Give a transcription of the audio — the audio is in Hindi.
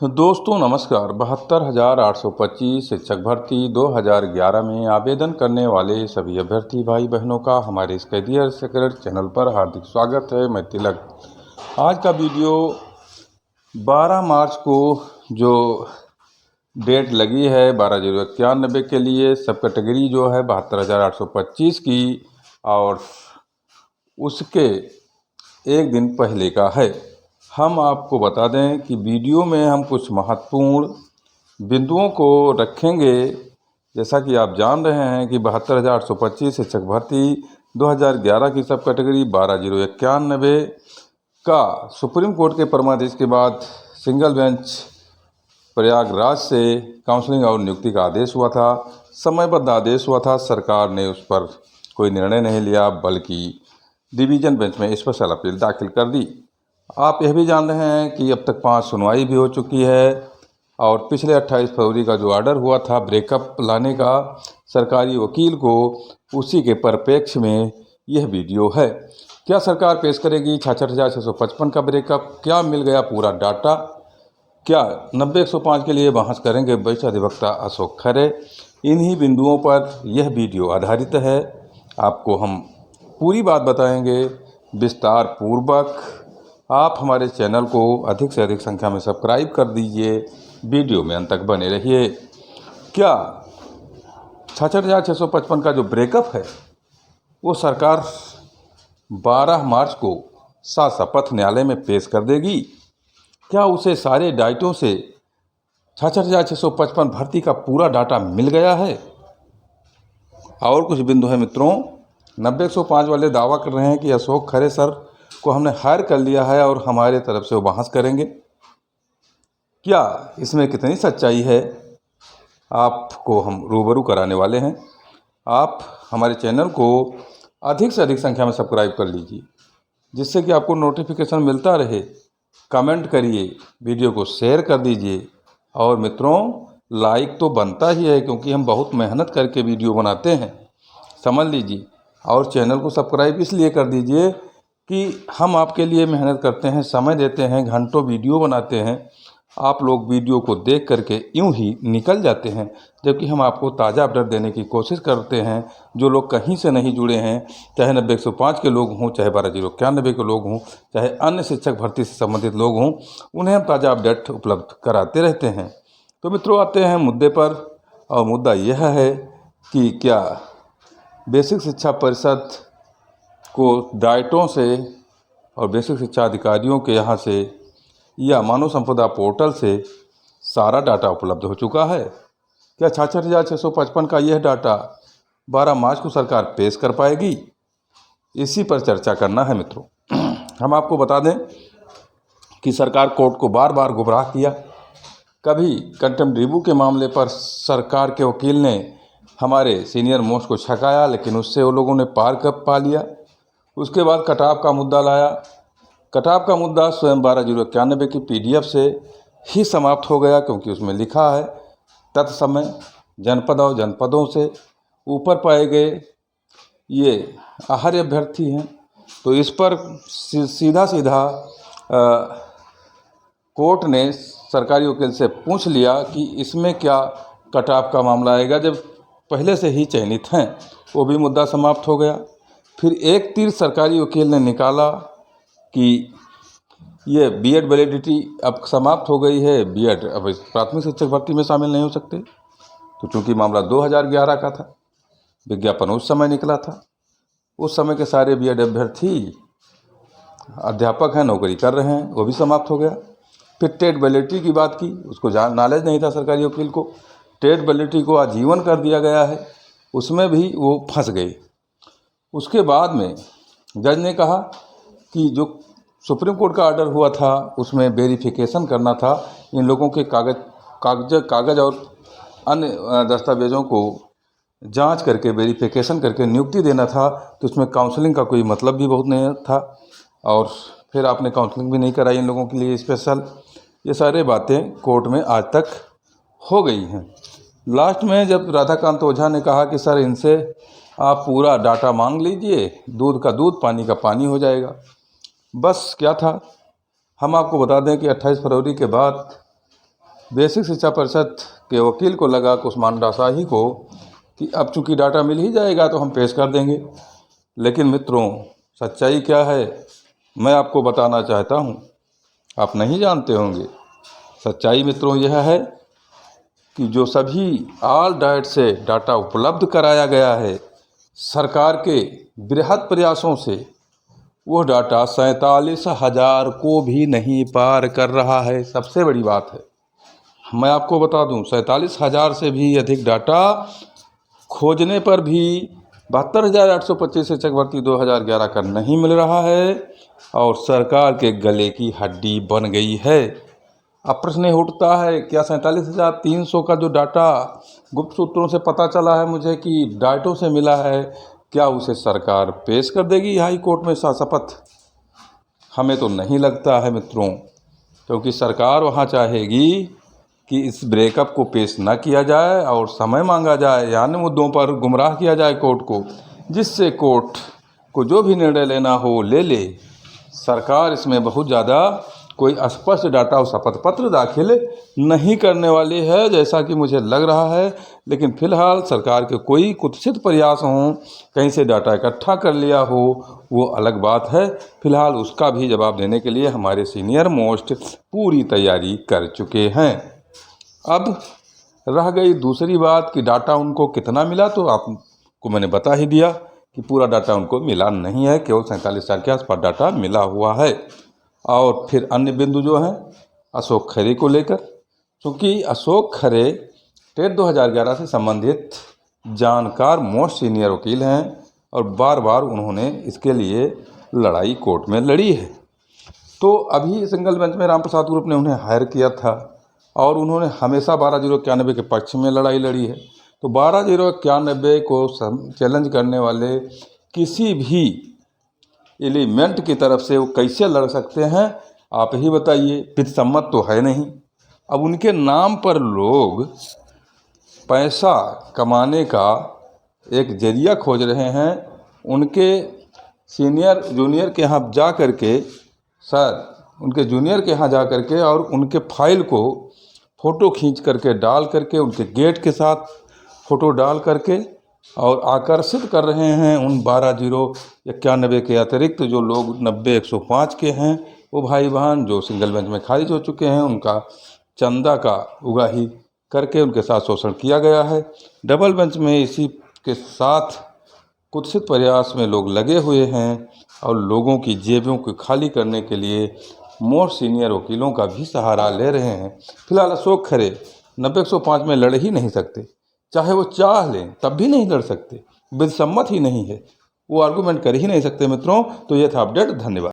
दोस्तों नमस्कार। 72,825 शिक्षक भर्ती 2011 में आवेदन करने वाले सभी अभ्यर्थी भाई बहनों का हमारे इस करियर सीक्रेट चैनल पर हार्दिक स्वागत है। मैं तिलक। आज का वीडियो 12 मार्च को जो डेट लगी है 12/091 के लिए सब कैटेगरी जो है 72,825 की, और उसके एक दिन पहले का है। हम आपको बता दें कि वीडियो में हम कुछ महत्वपूर्ण बिंदुओं को रखेंगे। जैसा कि आप जान रहे हैं कि 72,825 शिक्षक भर्ती 2011 की सब कैटेगरी 12/091 का सुप्रीम कोर्ट के परमादेश के बाद सिंगल बेंच प्रयागराज से काउंसलिंग और नियुक्ति का आदेश हुआ था। समयबद्ध आदेश हुआ था। सरकार ने उस पर कोई निर्णय नहीं लिया, बल्कि डिवीज़न बेंच में स्पेशल अपील दाखिल कर दी। आप यह भी जान रहे हैं कि अब तक 5 सुनवाई भी हो चुकी है, और पिछले 28 फरवरी का जो ऑर्डर हुआ था ब्रेकअप लाने का सरकारी वकील को, उसी के परिप्रेक्ष्य में यह वीडियो है। क्या सरकार पेश करेगी 66,655 का ब्रेकअप? क्या मिल गया पूरा डाटा? क्या 90-105 के लिए बहस करेंगे वरिष्ठ अधिवक्ता अशोक खरे? इन्हीं बिंदुओं पर यह वीडियो आधारित है। आपको हम पूरी बात बताएंगे विस्तार पूर्वक। आप हमारे चैनल को अधिक से अधिक संख्या में सब्सक्राइब कर दीजिए। वीडियो में अंत तक बने रहिए। क्या 66,655 का जो ब्रेकअप है वो सरकार 12 मार्च को शपथ न्यायालय में पेश कर देगी? क्या उसे सारे डाटों से 66,655 भर्ती का पूरा डाटा मिल गया है? और कुछ बिंदु है मित्रों। 90-105 वाले दावा कर रहे हैं कि अशोक खरे सर को हमने हायर कर लिया है और हमारे तरफ से वो बहस करेंगे। क्या इसमें कितनी सच्चाई है, आपको हम रूबरू कराने वाले हैं। आप हमारे चैनल को अधिक से अधिक संख्या में सब्सक्राइब कर लीजिए, जिससे कि आपको नोटिफिकेशन मिलता रहे। कमेंट करिए, वीडियो को शेयर कर दीजिए, और मित्रों लाइक तो बनता ही है, क्योंकि हम बहुत मेहनत करके वीडियो बनाते हैं, समझ लीजिए। और चैनल को सब्सक्राइब इसलिए कर दीजिए कि हम आपके लिए मेहनत करते हैं, समय देते हैं, घंटों वीडियो बनाते हैं। आप लोग वीडियो को देख करके यूं ही निकल जाते हैं, जबकि हम आपको ताज़ा अपडेट देने की कोशिश करते हैं। जो लोग कहीं से नहीं जुड़े हैं, चाहे 90-105 के लोग हों, चाहे 12/091 के लोग हों, चाहे अन्य शिक्षक भर्ती से संबंधित लोग हों, उन्हें हम ताज़ा अपडेट उपलब्ध कराते रहते हैं। तो मित्रों आते हैं मुद्दे पर, और मुद्दा यह है कि क्या बेसिक शिक्षा परिषद को डाइटों से और बेसिक शिक्षा अधिकारियों के यहाँ से या मानव संपदा पोर्टल से सारा डाटा उपलब्ध हो चुका है? क्या 66,655 का यह डाटा 12 मार्च को सरकार पेश कर पाएगी? इसी पर चर्चा करना है मित्रों। हम आपको बता दें कि सरकार कोर्ट को बार बार गुमराह किया। कभी कंटेम्प्ट रिव्यू के मामले पर सरकार के वकील ने हमारे सीनियर मोस्ट को छकाया, लेकिन उससे वो लोगों ने पार कर पा लिया। उसके बाद कटाव का मुद्दा लाया। कटाव का मुद्दा स्वयं 12/091 की PDF से ही समाप्त हो गया, क्योंकि उसमें लिखा है तत्समय जनपद और जनपदों से ऊपर पाए गए ये आहार्य अभ्यर्थी हैं। तो इस पर सीधा सीधा कोर्ट ने सरकारी वकील से पूछ लिया कि इसमें क्या कटाव का मामला आएगा, जब पहले से ही चयनित हैं। वो भी मुद्दा समाप्त हो गया। फिर एक तीर सरकारी वकील ने निकाला कि ये B.Ed वैलिडिटी अब समाप्त हो गई है, B.Ed अब प्राथमिक शिक्षक भर्ती में शामिल नहीं हो सकते। तो चूँकि मामला 2011 का था, विज्ञापन उस समय निकला था, उस समय के सारे B.Ed अभ्यर्थी अध्यापक हैं, नौकरी कर रहे हैं, वो भी समाप्त हो गया। फिर टेट वैलिडिटी की बात की, उसको नॉलेज नहीं था सरकारी वकील को। टेट वैलिडिटी को आजीवन कर दिया गया है, उसमें भी वो फंस गई। उसके बाद में जज ने कहा कि जो सुप्रीम कोर्ट का ऑर्डर हुआ था उसमें वेरिफिकेशन करना था, इन लोगों के कागज़ और अन्य दस्तावेज़ों को जांच करके वेरिफिकेशन करके नियुक्ति देना था। तो उसमें काउंसलिंग का कोई मतलब भी बहुत नहीं था, और फिर आपने काउंसलिंग भी नहीं कराई इन लोगों के लिए स्पेशल। ये सारे बातें कोर्ट में आज तक हो गई हैं। लास्ट में जब राधाकांत ओझा ने कहा कि सर इनसे आप पूरा डाटा मांग लीजिए, दूध का दूध पानी का पानी हो जाएगा। बस क्या था, हम आपको बता दें कि 28 फरवरी के बाद बेसिक शिक्षा परिषद के वकील को लगा कुष्मांडा शाही को कि अब चूंकि डाटा मिल ही जाएगा तो हम पेश कर देंगे। लेकिन मित्रों, सच्चाई क्या है मैं आपको बताना चाहता हूँ, आप नहीं जानते होंगे। सच्चाई मित्रों यह है कि जो सभी ऑल डाइट से डाटा उपलब्ध कराया गया है सरकार के बृहद प्रयासों से, वो डाटा 47,000 को भी नहीं पार कर रहा है। सबसे बड़ी बात है, मैं आपको बता दूं, 47,000 से भी अधिक डाटा खोजने पर भी 72,825 शिक्षक भर्ती 2011 का नहीं मिल रहा है और सरकार के गले की हड्डी बन गई है। अब प्रश्न ये उठता है, क्या 47,300 का जो डाटा गुप्त सूत्रों से पता चला है मुझे कि डाइटों से मिला है, क्या उसे सरकार पेश कर देगी हाई कोर्ट में शपथ? हमें तो नहीं लगता है मित्रों, क्योंकि सरकार वहाँ चाहेगी कि इस ब्रेकअप को पेश न किया जाए और समय मांगा जाए, यानी मुद्दों पर गुमराह किया जाए कोर्ट को, जिससे कोर्ट को जो भी निर्णय लेना हो ले ले। सरकार इसमें बहुत ज़्यादा कोई स्पष्ट डाटा और शपथ पत्र दाखिल नहीं करने वाली है, जैसा कि मुझे लग रहा है। लेकिन फिलहाल सरकार के कोई कुत्सित प्रयास हों, कहीं से डाटा इकट्ठा कर लिया हो, वो अलग बात है। फिलहाल उसका भी जवाब देने के लिए हमारे सीनियर मोस्ट पूरी तैयारी कर चुके हैं। अब रह गई दूसरी बात कि डाटा उनको कितना मिला, तो आपको मैंने बता ही दिया कि पूरा डाटा उनको मिला नहीं है, केवल 47,000 के आसपास डाटा मिला हुआ है। और फिर अन्य बिंदु जो हैं अशोक खरे को लेकर, क्योंकि अशोक खरे टेट 2011 से संबंधित जानकार मोस्ट सीनियर वकील हैं और बार बार उन्होंने इसके लिए लड़ाई कोर्ट में लड़ी है। तो अभी सिंगल बेंच में रामप्रसाद ग्रुप ने उन्हें हायर किया था और उन्होंने हमेशा 12,091 के पक्ष में लड़ाई लड़ी है। तो 12,091 को चैलेंज करने वाले किसी भी एलिमेंट की तरफ से वो कैसे लड़ सकते हैं, आप ही बताइए। विधिसम्मत तो है नहीं। अब उनके नाम पर लोग पैसा कमाने का एक जरिया खोज रहे हैं। उनके सीनियर जूनियर के यहाँ जा कर के उनके जूनियर के यहाँ जा कर के और उनके फाइल को फ़ोटो खींच करके डाल करके, उनके गेट के साथ फ़ोटो डाल करके और आकर्षित कर रहे हैं उन 12,091 के अतिरिक्त जो लोग 90-105 के हैं, वो भाई बहन जो सिंगल बेंच में खारिज हो चुके हैं, उनका चंदा का उगाही करके उनके साथ शोषण किया गया है। डबल बेंच में इसी के साथ कुत्सित प्रयास में लोग लगे हुए हैं और लोगों की जेबों को खाली करने के लिए मोस्ट सीनियर वकीलों का भी सहारा ले रहे हैं। फिलहाल अशोक खरे 90-105 में लड़ ही नहीं सकते, चाहे वो चाह लें तब भी नहीं लड़ सकते, विधिसम्मत ही नहीं है, वो आर्गूमेंट कर ही नहीं सकते मित्रों। तो ये था अपडेट, धन्यवाद।